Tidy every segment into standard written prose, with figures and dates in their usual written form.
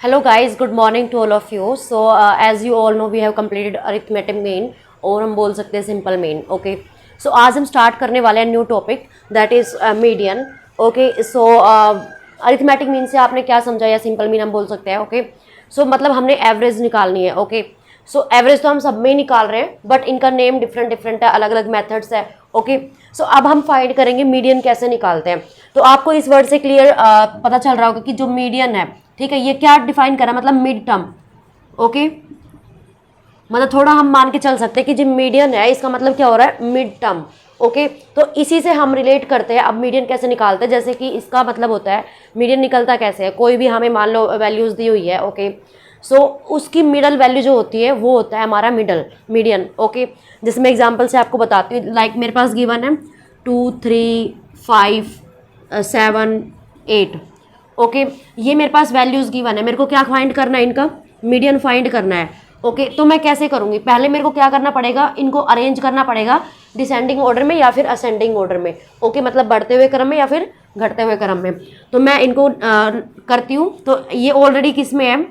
Hello guys, good morning to all of you. So as you all know, we have completed arithmetic main और हम बोल सकते हैं simple main. Okay, सो आज हम स्टार्ट करने वाले हैं new topic that is median. Okay, so arithmetic mean से आपने क्या समझा या सिंपल मीन हम बोल सकते हैं. ओके, सो मतलब हमने एवरेज निकालनी है. ओके, सो एवरेज तो हम सब में ही निकाल रहे हैं बट इनका नेम डिफरेंट डिफरेंट है, अलग अलग मेथड्स है. ओके, सो अब हम फाइंड करेंगे मीडियन कैसे निकालते हैं. तो आपको इस वर्ड से क्लियर पता चल रहा होगा कि जो मीडियन है, ठीक है, ये क्या डिफाइन करा, मतलब मिड टर्म. ओके, मतलब थोड़ा हम मान के चल सकते हैं कि जो मीडियन है इसका मतलब क्या हो रहा है, मिड टर्म. ओके, तो इसी से हम रिलेट करते हैं. अब मीडियन कैसे निकालते हैं, जैसे कि इसका मतलब होता है मीडियन निकलता कैसे है. कोई भी हमें मान लो वैल्यूज दी हुई है. ओके, सो उसकी मिडल वैल्यू जो होती है वो होता है हमारा मिडल मीडियन. ओके, जैसे मैं एग्जांपल से आपको बताती हूँ. लाइक मेरे पास गिवन है 2 3 5 7 8. ओके, ये मेरे पास वैल्यूज गिवन है. मेरे को क्या फाइंड करना है, इनका मीडियन फाइंड करना है. ओके, तो मैं कैसे करूँगी, पहले मेरे को क्या करना पड़ेगा, इनको अरेंज करना पड़ेगा डिसेंडिंग ऑर्डर में या फिर असेंडिंग ऑर्डर में. ओके, मतलब बढ़ते हुए क्रम में या फिर घटते हुए क्रम में. तो मैं इनको करती हूँ. तो ये ऑलरेडी किस में है,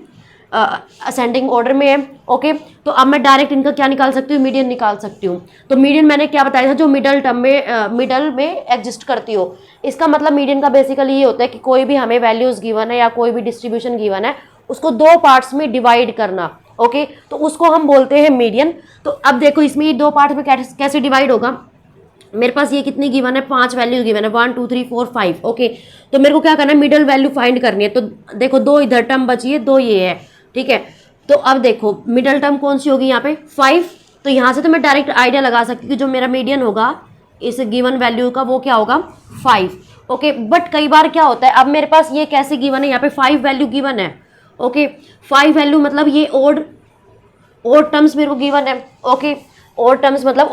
असेंडिंग ऑर्डर में है. ओके, तो अब मैं डायरेक्ट इनका क्या निकाल सकती हूँ, मीडियन निकाल सकती हूँ. तो मीडियन मैंने क्या बताया था, जो मिडल टर्म में मिडल में एग्जिस्ट करती हो. इसका मतलब मीडियन का बेसिकली ये होता है कि कोई भी हमें वैल्यूज गिवन है या कोई भी डिस्ट्रीब्यूशन गिवन है, उसको दो पार्ट्स में डिवाइड करना. ओके, तो उसको हम बोलते हैं मीडियन. तो अब देखो इसमें ये दो पार्ट में कैसे डिवाइड होगा. मेरे पास ये कितनी गिवन है, 5 वैल्यू गिवन है, 1 2 3 4 5. ओके, तो मेरे को क्या करना है, मिडल वैल्यू फाइंड करनी है. तो देखो दो इधर टर्म बची है, दो ये है. ठीक है, तो अब देखो मिडल टर्म कौन सी होगी यहाँ पे, 5. तो यहाँ से तो मैं डायरेक्ट आइडिया लगा सकती हूँ कि जो मेरा मीडियन होगा इस गिवन वैल्यू का वो क्या होगा, 5. ओके, बट कई बार क्या होता है, अब मेरे पास ये कैसे गिवन है, यहाँ पे 5 वैल्यू गिवन है. ओके, 5 वैल्यू मतलब ये ओड टर्म्स मेरे को गिवन है. ओके, ओड टर्म्स मतलब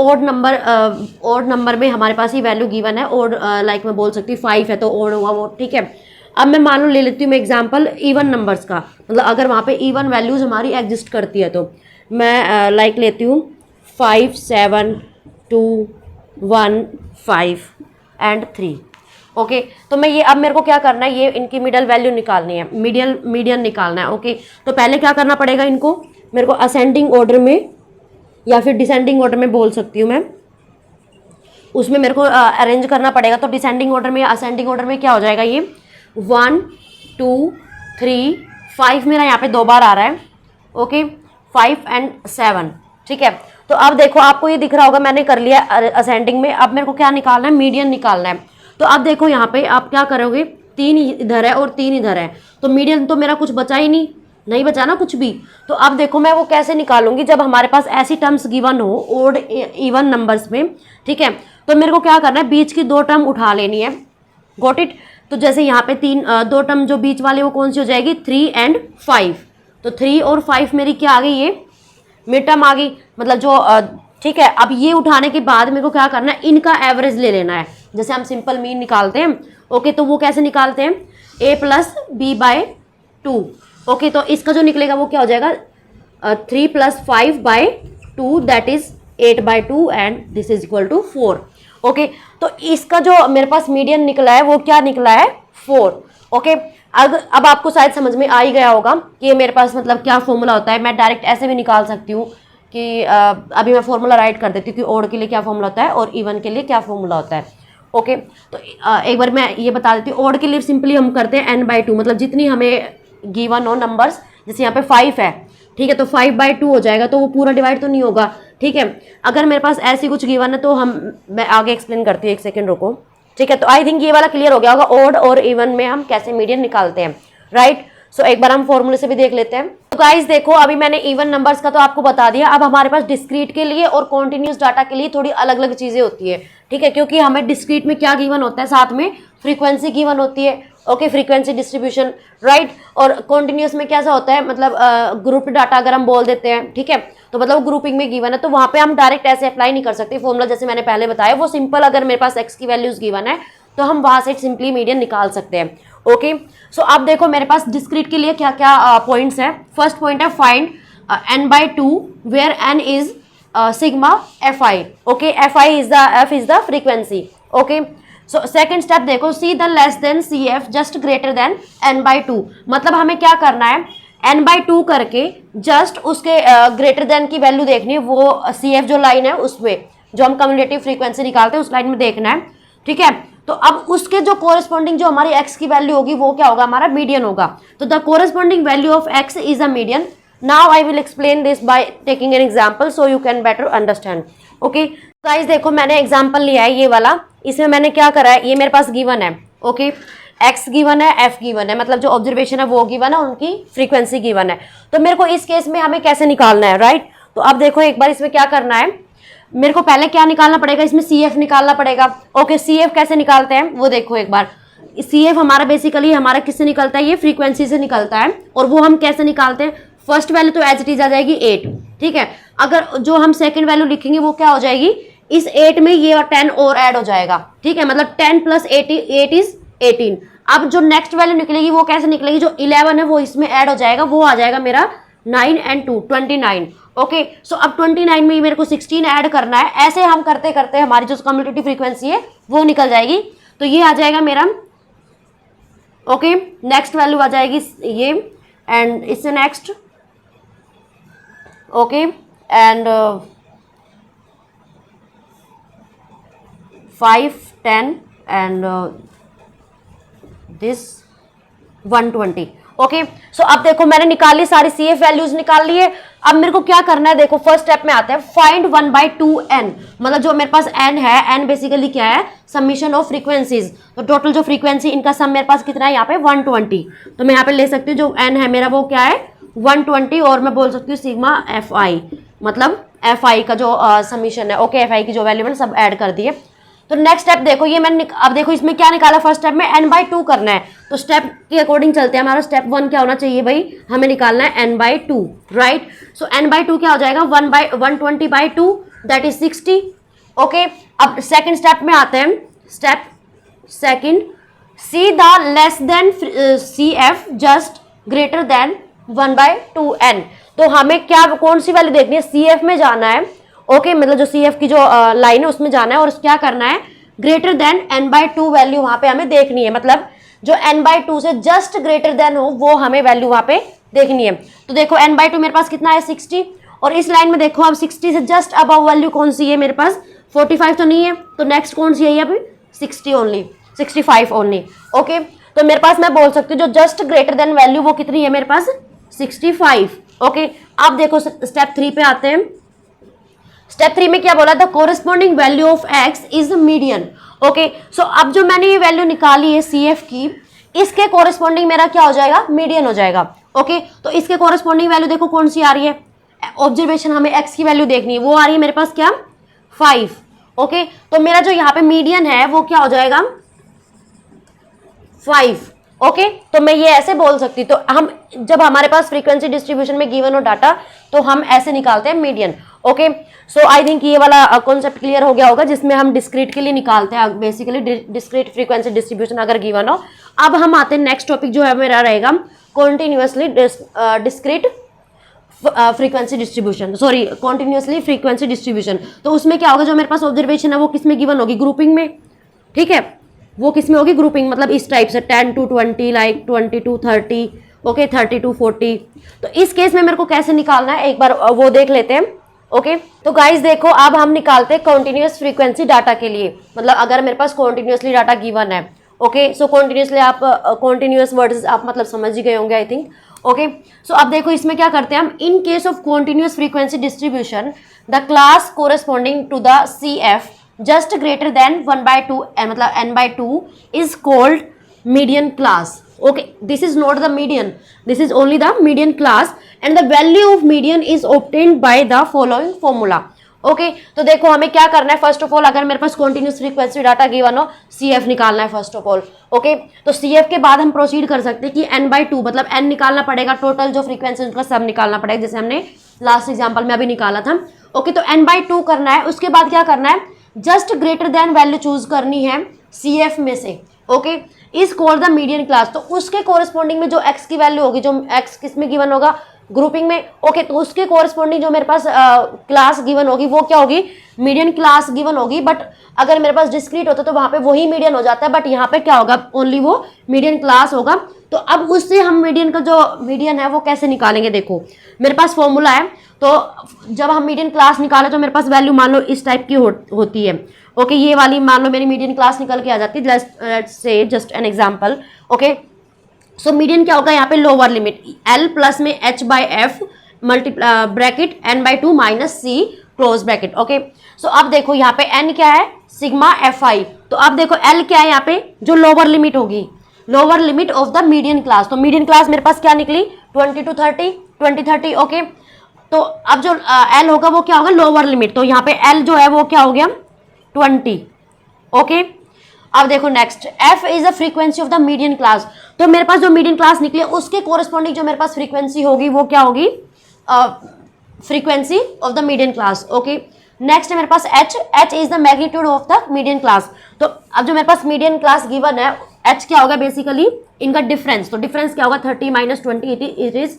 ओड नंबर में हमारे पास ये वैल्यू गिवन है. ओड लाइक मैं बोल सकती हूँ 5 है तो ओड हुआ वो. ठीक है, अब मैं मान लो ले लेती हूँ मैं एग्जांपल इवन नंबर्स का, मतलब अगर वहाँ पे इवन वैल्यूज हमारी एग्जिस्ट करती है तो मैं लाइक लेती हूँ 5 7 2 1 5 एंड 3. ओके, तो मैं ये अब मेरे को क्या करना है, ये इनकी मिडल वैल्यू निकालनी है, मीडियन निकालना है. ओके, तो पहले क्या करना पड़ेगा, इनको मेरे को असेंडिंग ऑर्डर में या फिर डिसेंडिंग ऑर्डर में बोल सकती हूँ मैं, उसमें मेरे को अरेंज करना पड़ेगा. तो डिसेंडिंग ऑर्डर में या असेंडिंग ऑर्डर में क्या हो जाएगा, ये 1 2 3 5 मेरा यहाँ पे 2 बार आ रहा है. Okay, 5 and 7. ठीक है, तो अब देखो आपको ये दिख रहा होगा मैंने कर लिया असेंडिंग में. अब मेरे को क्या निकालना है, मीडियन निकालना है. तो अब देखो यहाँ पे आप क्या करोगे, 3 इधर है और 3 इधर है, तो मीडियन तो मेरा कुछ बचा ही नहीं बचा ना कुछ भी. तो अब देखो मैं वो कैसे निकालूंगी, जब हमारे पास ऐसी टर्म्स गिवन हो ओड इवन नंबर्स में. ठीक है, तो मेरे को क्या करना है, बीच की 2 टर्म उठा लेनी है. Got it. तो जैसे यहाँ पे 2 टर्म जो बीच वाले वो कौन सी हो जाएगी, 3 एंड 5. तो 3 और 5 मेरी क्या आ गई, ये मिड टर्म आ गई, मतलब जो ठीक है. अब ये उठाने के बाद मेरे को क्या करना है, इनका एवरेज ले लेना है, जैसे हम सिंपल मीन निकालते हैं. ओके, तो वो कैसे निकालते हैं, a plus B by 2. Okay, तो इसका जो निकलेगा वो क्या हो जाएगा, 3 plus 5 by 2 that is 8 by 2 and this is equal to 4. Okay, तो इसका जो मेरे पास मीडियन निकला है वो क्या निकला है, 4. ओके, अब आपको शायद समझ में आ ही गया होगा कि ये मेरे पास मतलब क्या फॉर्मूला होता है. मैं डायरेक्ट ऐसे भी निकाल सकती हूँ कि अभी मैं फॉर्मूला राइट कर देती हूँ कि ओड के लिए क्या फॉर्मूला होता है और इवन के लिए क्या फॉर्मूला होता है. ओके, तो एक बार मैं ये बता देती हूँ. ओड के लिए सिंपली हम करते हैं n/2, मतलब जितनी हमें गिवन हो नंबर्स, जैसे यहाँ पे 5 है. ठीक है, तो 5/2 हो जाएगा, तो वो पूरा डिवाइड तो नहीं होगा. ठीक है, अगर मेरे पास ऐसी कुछ गिवन है तो मैं आगे एक्सप्लेन करती हूँ, एक सेकेंड रुको. ठीक है, तो आई थिंक ये वाला क्लियर हो गया होगा, ओड और इवन में हम कैसे मीडियन निकालते हैं. राइट, सो एक बार हम फॉर्मूले से भी देख लेते हैं. तो गाइस देखो अभी मैंने इवन नंबर्स का तो आपको बता दिया. अब हमारे पास डिस्क्रीट के लिए और कॉन्टिन्यूस डाटा के लिए थोड़ी अलग अलग चीजें होती है. ठीक है, क्योंकि हमें डिस्क्रीट में क्या गिवन होता है, साथ में फ्रीक्वेंसी गिवन होती है. Okay, frequency distribution. राइट, और कॉन्टिन्यूस में कैसा होता है, मतलब ग्रुप डाटा अगर हम बोल देते हैं. ठीक है, तो मतलब ग्रुपिंग में गिवन है तो वहाँ पे हम डायरेक्ट ऐसे अप्लाई नहीं कर सकते फॉर्मूला, जैसे मैंने पहले बताया. वो सिंपल अगर मेरे पास एक्स की वैल्यूज गिवन है तो हम वहाँ से सिंपली मीडियन निकाल सकते हैं. ओके, सो अब देखो मेरे पास डिस्क्रीट के लिए क्या क्या पॉइंट्स है. फर्स्ट पॉइंट है find n/2 where n is sigma fi. Okay, f is the frequency. Okay, so second step देखो, see the less than C F just greater than n/2. मतलब हमें क्या करना है, n/2 करके जस्ट उसके ग्रेटर देन की वैल्यू देखनी है, वो CF जो लाइन है उसमें जो हम कम्युलेटिव फ्रीक्वेंसी निकालते हैं उस लाइन में देखना है, ठीक है। तो अब उसके जो कोरिस्पॉन्डिंग जो हमारी x की वैल्यू होगी वो क्या होगा, हमारा मीडियन होगा। तो the corresponding value of x is a median. Now I will explain this by taking an example so you can better understand. Okay guys, देखो मैंने एग्जांपल लिया है ये वाला, इसमें मैंने क्या करा है, ये मेरे पास गिवन है, ओके x गिवन है, f गिवन है, मतलब जो ऑब्जर्वेशन है वो गिवन है, उनकी फ्रीक्वेंसी गिवन है। तो मेरे को इस केस में हमें कैसे निकालना है, राइट। तो अब देखो एक बार इसमें क्या करना है, मेरे को पहले क्या निकालना पड़ेगा, इसमें CF निकालना पड़ेगा। ओके CF कैसे निकालते हैं वो देखो एक बार। CF हमारा बेसिकली हमारा किससे निकलता है, ये फ्रीक्वेंसी से निकलता है। और वो हम कैसे निकालते हैं, फर्स्ट वैल्यू तो एज इट इज आ जाएगी 8, ठीक है। अगर जो हम सेकंड वैल्यू लिखेंगे वो क्या हो जाएगी, इस 8 में ये 10 और ऐड हो जाएगा, ठीक है, मतलब 10 + 8 इज 18। अब जो नेक्स्ट वैल्यू निकलेगी वो कैसे निकलेगी, जो 11 है वो इसमें ऐड हो जाएगा, वो आ जाएगा मेरा 9 and 2 29। ओके सो अब 29 में मेरे को 16 ऐड करना है। ऐसे हम करते करते हमारी जो कम्युलेटिव फ्रीक्वेंसी है वो निकल जाएगी। तो ये आ जाएगा मेरा, ओके नेक्स्ट वैल्यू आ जाएगी ये, एंड इससे next, okay and 5 10 and this 120। Okay so अब देखो मैंने निकाली सारी CF वैल्यूज निकाल ली है। अब मेरे को क्या करना है, देखो फर्स्ट स्टेप में आते हैं, फाइंड 1/2n, मतलब जो मेरे पास n है, n बेसिकली क्या है, समीशन ऑफ फ्रीक्वेंसीज। तो टोटल जो फ्रीक्वेंसी इनका सम मेरे पास कितना है यहाँ पे 120। तो मैं यहाँ पे ले सकती हूँ जो n है मेरा वो क्या है 120, और मैं बोल सकती हूँ सिग्मा fi, मतलब fi का जो समीशन है, ओके fi की जो वैल्यू मैंने सब ऐड कर दिए। तो नेक्स्ट स्टेप देखो, ये मैंने अब देखो इसमें क्या निकाला, फर्स्ट स्टेप में n/2 करना है। तो स्टेप के अकॉर्डिंग चलते हैं, हमारा स्टेप 1 क्या होना चाहिए भाई, हमें निकालना है n/2, राइट। सो n/2 क्या हो जाएगा, 120/2 दैट इज 60। ओके अब सेकंड स्टेप में आते हैं, step second, C the less then CF just greater then 1/2n। तो हमें क्या कौन सी वैल्यू देखनी है, CF में जाना है, ओके मतलब जो CF की जो लाइन है उसमें जाना है, और क्या करना है, ग्रेटर देन n/2 वैल्यू वहां पे हमें देखनी है, मतलब जो n/2 से जस्ट ग्रेटर देन हो वो हमें वैल्यू वहां पे देखनी है। तो देखो n/2 मेरे पास कितना है 60, और इस लाइन में देखो अब 60 से जस्ट अबव वैल्यू कौन सी है मेरे पास, 45 तो नहीं है, तो नेक्स्ट कौन सी है अभी 60 ओनली, 65 ओनली। ओके तो मेरे पास मैं बोल सकती हूँ जो जस्ट ग्रेटर देन वैल्यू वो कितनी है मेरे पास 65। ओके अब देखो स्टेप 3 पे आते हैं। स्टेप 3 में क्या बोला, the corresponding value of x is median. Okay so अब जो मैंने ये वैल्यू निकाली है CF की, इसके कोरिस्पॉन्डिंग मेरा क्या हो जाएगा, मीडियन हो जाएगा। ओके तो इसके कोरिस्पॉन्डिंग वैल्यू देखो कौन सी आ रही है, ऑब्जर्वेशन हमें x की वैल्यू देखनी है, वो आ रही है मेरे पास क्या 5। ओके तो मेरा जो यहाँ पे मीडियन है वो क्या हो जाएगा 5। ओके तो मैं ये ऐसे बोल सकती, तो हम जब हमारे पास फ्रीक्वेंसी डिस्ट्रीब्यूशन में गिवन हो डाटा तो हम ऐसे निकालते हैं median. Okay so I think ये वाला कॉन्सेप्ट क्लियर हो गया होगा, जिसमें हम डिस्क्रीट के लिए निकालते हैं बेसिकली डिस्क्रीट फ्रीक्वेंसी डिस्ट्रीब्यूशन अगर गिवन हो। अब हम आते हैं नेक्स्ट टॉपिक जो है मेरा रहेगा continuously discrete frequency distribution, sorry continuously frequency distribution. तो उसमें क्या होगा, जो मेरे पास ऑब्जर्वेशन है वो किसमें गिवन होगी, ग्रुपिंग में, ठीक है, वो किसमें होगी ग्रुपिंग, मतलब इस टाइप से 10 to 20, like 20 to 30, okay 30 to 40। तो इस केस में मेरे को कैसे निकालना है एक बार वो देख लेते हैं। ओके तो गाइस देखो अब हम निकालते हैं कॉन्टिन्यूस फ्रीक्वेंसी डाटा के लिए, मतलब अगर मेरे पास कॉन्टिन्यूसली डाटा गिवन है। ओके सो कॉन्टिन्यूसली आप कॉन्टिन्यूस वर्ड्स आप मतलब समझ ही गए होंगे आई थिंक। ओके सो अब देखो इसमें क्या करते हैं हम, in case of continuous frequency distribution the class corresponding to the CF just greater than 1/2 मतलब n/2 is called median class. Okay, this is not the median, this is only the median class and the value of median is obtained by the following formula. Okay तो देखो हमें क्या करना है, first of all अगर मेरे पास continuous frequency data given हो CF निकालना है फर्स्ट ऑफ ऑल। ओके तो CF के बाद हम प्रोसीड कर सकते हैं कि n/2 मतलब n निकालना पड़ेगा, टोटल जो फ्रीक्वेंसी उनका सब निकालना पड़ेगा, जैसे हमने लास्ट एग्जाम्पल में अभी निकाला था। ओके तो n/2 करना है, उसके बाद क्या करना है, just greater then value choose करनी है CF में से। Okay is called the median class, तो उसके कोरिस्पॉन्डिंग में जो x की वैल्यू होगी, जो x किस में गिवन होगा ग्रुपिंग में। ओके तो उसके कोरिस्पॉन्डिंग जो मेरे पास क्लास गिवन होगी वो क्या होगी, मीडियन क्लास गिवन होगी। बट अगर मेरे पास डिस्क्रीट होता तो वहां पे वही मीडियन हो जाता है, बट यहाँ पे क्या होगा, ओनली वो मीडियन क्लास होगा। तो अब उससे हम मीडियन का जो मीडियन है वो कैसे निकालेंगे। देखो मेरे पास फॉर्मूला है, तो जब हम मीडियन क्लास निकाले तो मेरे पास वैल्यू मान लो इस टाइप की होती है। ओके ये वाली मान लो मेरी मीडियन क्लास निकल के आ जाती है, let's say just an example. Okay so median क्या होगा यहाँ पे, लोअर लिमिट एल प्लस में H by F multi bracket N by two minus C close bracket. Okay so अब देखो यहाँ पे एन क्या है, सिग्मा एफ आई। तो अब देखो एल क्या है यहाँ पे, जो लोअर लिमिट होगी, lower limit of the median class. तो मीडियन क्लास मेरे पास क्या निकली, 20 to 30, 20 30। ओके तो अब जो एल होगा वो क्या होगा, लोअर लिमिट। तो यहाँ पे एल जो है वो क्या हो गया, 20। ओके अब देखो next, F is the frequency of the median class. तो मेरे पास जो मीडियन क्लास निकली उसके कोरस्पॉन्डिंग जो मेरे पास फ्रीक्वेंसी होगी वो क्या होगी, frequency of the median class. Okay next है मेरे पास H, H is the magnitude of the median class. तो अब जो मेरे पास मीडियन क्लास गिवन है, एच क्या होगा बेसिकली इनका डिफरेंस। तो डिफरेंस क्या होगा, 30 minus 20 it is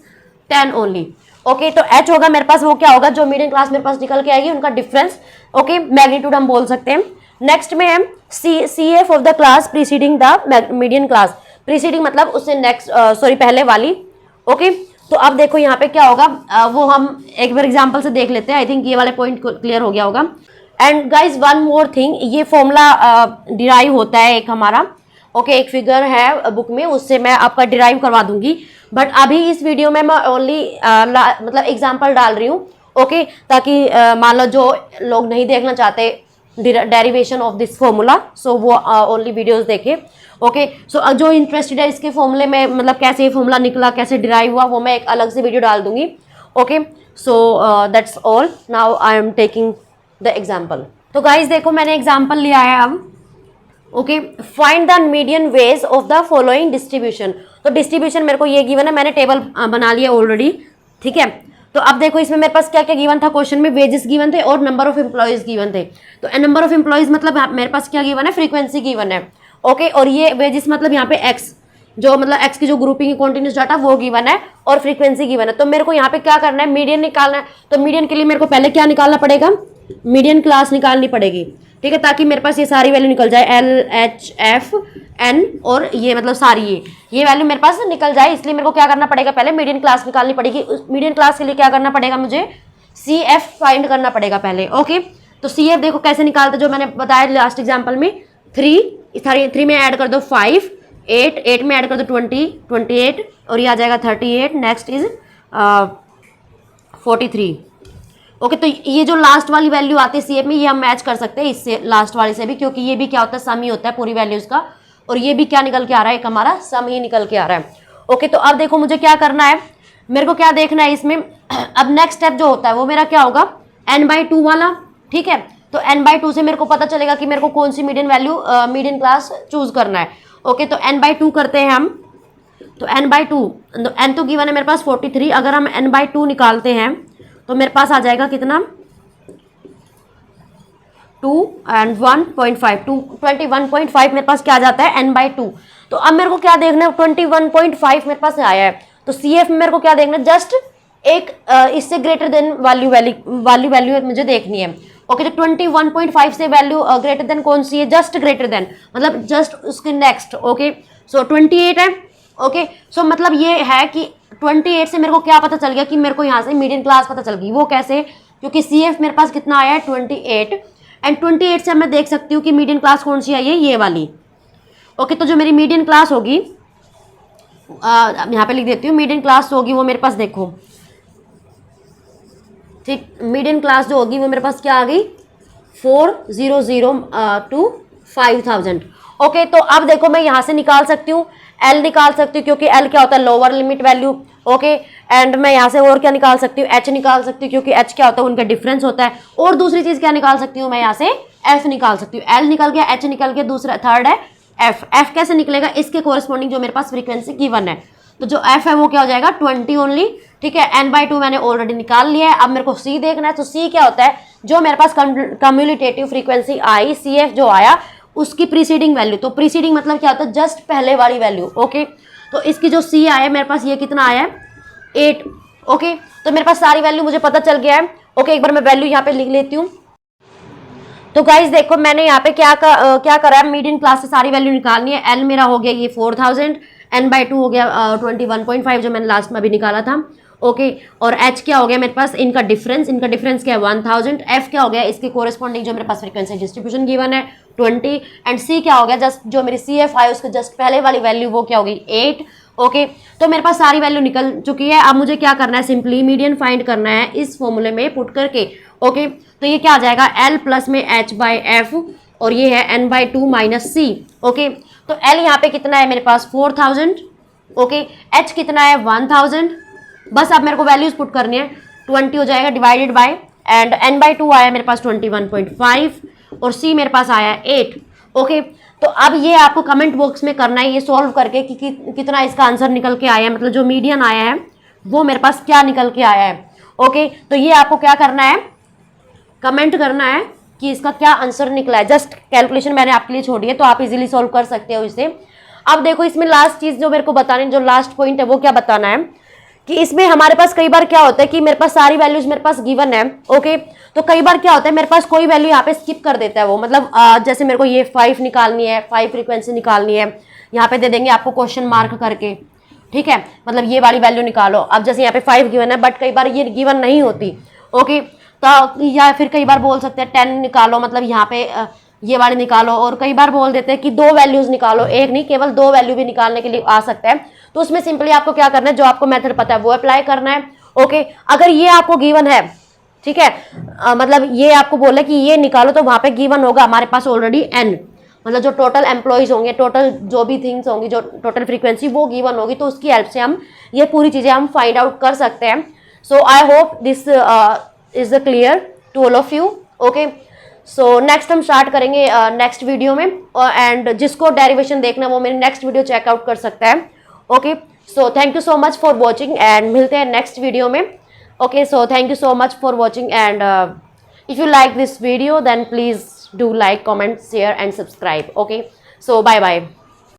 10 only. Okay तो एच होगा मेरे पास वो क्या होगा, जो मीडियन क्लास मेरे पास निकल के आएगी उनका डिफरेंस। ओके मैग्नीट्यूड हम बोल सकते हैं। नेक्स्ट में है c f of the class preceding the median class. Preceding मतलब उससे नेक्स्ट सॉरी पहले वाली। ओके तो अब देखो यहाँ पे क्या होगा, वो हम एक बार एग्जांपल से देख लेते हैं। आई थिंक ये वाले पॉइंट क्लियर हो गया होगा। And guys one more thing, ये फॉर्मूला डिराइव होता है एक हमारा। ओके एक फिगर है बुक में, उससे मैं आपका डिराइव करवा दूंगी, बट अभी इस वीडियो में मैं ओनली मतलब एग्जाम्पल डाल रही हूँ। ओके ताकि मान लो जो लोग नहीं देखना चाहते डेरिवेशन ऑफ दिस फॉर्मूला, सो वो ओनली वीडियोस देखे। ओके सो जो इंटरेस्टेड है इसके फॉर्मूले में, मतलब कैसे ये फॉर्मूला निकला, कैसे डिराइव हुआ, वो मैं एक अलग से वीडियो डाल दूंगी। Okay so that's all, now I am taking the example. तो गाइज देखो मैंने एग्जाम्पल लिया है अब। Okay find the median ways of the following distribution. तो डिस्ट्रीब्यूशन मेरे को ये गिवन है, मैंने टेबल बना लिया ऑलरेडी, ठीक है। तो अब देखो इसमें मेरे पास क्या क्या गिवन था, क्वेश्चन में वेजेस गिवन थे और नंबर ऑफ एम्प्लॉयज गिवन थे। तो नंबर ऑफ एम्प्लॉयज मतलब मेरे पास क्या गिवन है, फ्रीक्वेंसी गिवन है। ओके और ये वेजेस मतलब यहाँ पे एक्स, जो मतलब एक्स की जो ग्रुपिंग कॉन्टिन्यूस डाटा वो गिवन है और फ्रीक्वेंसी गिवन है। तो मेरे को यहाँ पे क्या करना है, मीडियन निकालना है। तो मीडियन के लिए मेरे को पहले क्या निकालना पड़ेगा, मीडियन क्लास निकालनी पड़ेगी, ठीक है, ताकि मेरे पास ये सारी वैल्यू निकल जाए, एल एच एफ एन और ये मतलब सारी ये वैल्यू मेरे पास निकल जाए। इसलिए मेरे को क्या करना पड़ेगा, पहले मीडियन क्लास निकालनी पड़ेगी। मीडियन क्लास के लिए क्या करना पड़ेगा, मुझे सी एफ फाइंड करना पड़ेगा पहले। ओके तो सी एफ देखो कैसे निकालते, जो मैंने बताया लास्ट एग्जाम्पल में, 3 में ऐड कर दो 5, 8 में ऐड कर दो 20, 28 और ये आ जाएगा 38, नेक्स्ट इज 43। ओके तो ये जो लास्ट वाली वैल्यू आती है सीएफ में, ये हम मैच कर सकते हैं इससे लास्ट वाले से भी, क्योंकि ये भी क्या होता है, सम ही होता है पूरी वैल्यूज का, और ये भी क्या निकल के आ रहा है, एक हमारा सम ही निकल के आ रहा है। ओके तो अब देखो मुझे क्या करना है, मेरे को क्या देखना है इसमें। अब नेक्स्ट स्टेप जो होता है वो मेरा क्या होगा, n/2 वाला, ठीक है। तो n/2 से मेरे को पता चलेगा कि मेरे को कौन सी median value median class choose करना है। ओके तो n/2 करते हैं हम। तो n/2, n तो गिवन है मेरे पास 43, अगर हम n/2 निकालते हैं तो मेरे पास आ जाएगा कितना, 2 and 1.5, 21.5 मेरे पास क्या आ जाता है, n/2। तो अब मेरे को क्या देखना है, 21.5 मेरे पास आया है। तो CF में मेरे को क्या देखना है, जस्ट एक इससे ग्रेटर देन वैल्यू मुझे देखनी है। ओके तो 21.5 से वैल्यू ग्रेटर देन कौन सी है, जस्ट ग्रेटर देन, मतलब जस्ट उसके नेक्स्ट। ओके सो 28 है। ओके सो मतलब ये है कि 28 से मेरे को क्या पता चल गया कि मेरे को यहाँ से मीडियन क्लास पता चल गई। वो कैसे, क्योंकि CF मेरे पास कितना आया है, 28, एंड 28 से मैं देख सकती हूँ कि मीडियन क्लास कौन सी आई है, ये वाली। ओके तो जो मेरी मीडियन क्लास होगी, यहाँ पे लिख देती हूँ, मीडियन क्लास होगी वो मेरे पास देखो, ठीक, मीडियन क्लास जो होगी वो मेरे पास क्या आ गई, 400 to 5000। ओके तो अब देखो मैं यहाँ से निकाल सकती हूँ, L निकाल सकती हूँ, क्योंकि L क्या होता है, lower limit value. Okay and मैं यहाँ से और क्या निकाल सकती हूँ, H निकाल सकती हूँ, क्योंकि H क्या होता है, उनका डिफरेंस होता है। और दूसरी चीज़ क्या निकाल सकती हूँ मैं, यहाँ से F निकाल सकती हूँ। L निकल गया, H निकल गया, दूसरा थर्ड है F कैसे निकलेगा, इसके कोरस्पॉन्डिंग जो मेरे पास फ्रीक्वेंसी गिवन है। तो जो F है वो क्या हो जाएगा, 20 ओनली, ठीक है। n/2 मैंने ऑलरेडी निकाल लिया है। अब मेरे को C देखना है। तो C क्या होता है, जो मेरे पास कम्युलेटिव फ्रीक्वेंसी आई, CF जो आया उसकी प्रीसीडिंग वैल्यू। तो प्रीसीडिंग मतलब क्या होता है, जस्ट पहले वाली वैल्यू। ओके तो इसकी जो C आया मेरे पास, ये कितना आया है, 8। ओके तो मेरे पास सारी वैल्यू मुझे पता चल गया है। ओके एक बार मैं वैल्यू यहाँ पे लिख लेती हूँ। तो गाइज देखो मैंने यहाँ पे क्या करा है, मीडियन क्लास से सारी वैल्यू निकालनी है। L मेरा हो गया ये 4000, n/2 हो गया 21.5 जो मैंने लास्ट में अभी निकाला था। ओके और h क्या हो गया मेरे पास, इनका डिफरेंस क्या है 1000। f क्या हो गया, इसके कोरिस्पॉन्डिंग जो मेरे पास फ्रीक्वेंसी डिस्ट्रीब्यूशन गिवन है 20। एंड c क्या हो गया, जस्ट जो मेरी CF है उसके जस्ट पहले वाली वैल्यू वो क्या होगी 8। ओके तो मेरे पास सारी वैल्यू निकल चुकी है। अब मुझे क्या करना है, सिंपली मीडियन फाइंड करना है इस फॉर्मूले में पुट करके। ओके तो ये क्या आ जाएगा, L प्लस में h/f और ये है n/2 माइनस c। ओके तो L यहाँ पे कितना है मेरे पास 4000। ओके h कितना है 1000। बस अब मेरे को वैल्यूज पुट करनी है, 20 हो जाएगा डिवाइडेड बाय एंड n/2 आया मेरे पास 21.5 और c मेरे पास आया 8। ओके तो अब ये आपको कमेंट बॉक्स में करना है ये सॉल्व करके कि कितना इसका आंसर निकल के आया है, मतलब जो मीडियन आया है वो मेरे पास क्या निकल के आया है। ओके तो ये आपको क्या करना है, कमेंट करना है कि इसका क्या आंसर निकला है। जस्ट कैलकुलेशन मैंने आपके लिए छोड़ी है तो आप इजीली सॉल्व कर सकते हो इसे। अब देखो इसमें लास्ट चीज जो मेरे को बताने, जो लास्ट पॉइंट है वो क्या बताना है कि इसमें हमारे पास कई बार क्या होता है कि मेरे पास सारी वैल्यूज मेरे पास गिवन है। ओके तो कई बार क्या होता है मेरे पास कोई वैल्यू यहाँ पे स्किप कर देता है वो, मतलब जैसे मेरे को ये 5 निकालनी है, 5 फ्रीक्वेंसी निकालनी है, यहाँ पे दे देंगे आपको क्वेश्चन मार्क करके, ठीक है, मतलब ये वाली वैल्यू निकालो। अब जैसे यहाँ पे 5 गिवन है बट कई बार ये गिवन नहीं होती। ओके तो या फिर कई बार बोल सकते हैं 10 निकालो, मतलब यहाँ पे ये वाले निकालो, और कई बार बोल देते हैं कि 2 वैल्यूज निकालो, एक नहीं केवल 2 वैल्यू भी निकालने के लिए आ सकता है। तो उसमें सिंपली आपको क्या करना है, जो आपको मेथड पता है वो अप्लाई करना है। ओके अगर ये आपको गिवन है, ठीक है, मतलब ये आपको बोले कि ये निकालो तो वहां पे गिवन होगा हमारे पास ऑलरेडी n, मतलब जो टोटल एम्प्लॉयज होंगे, टोटल जो भी थिंग्स होंगी, जो टोटल फ्रीक्वेंसी वो गिवन होगी, तो उसकी हेल्प से हम ये पूरी चीजें हम फाइंड आउट कर सकते हैं। So I hope this is clear to all of you. Okay so next हम स्टार्ट करेंगे नेक्स्ट वीडियो में, एंड जिसको डेरिवेशन देखना है वो मेरी नेक्स्ट वीडियो चेकआउट कर सकता है। Okay so thank you so much for watching and मिलते हैं नेक्स्ट वीडियो में। Okay so thank you so much for watching and if you like this video then please do like, comment, share and subscribe. Okay so bye bye.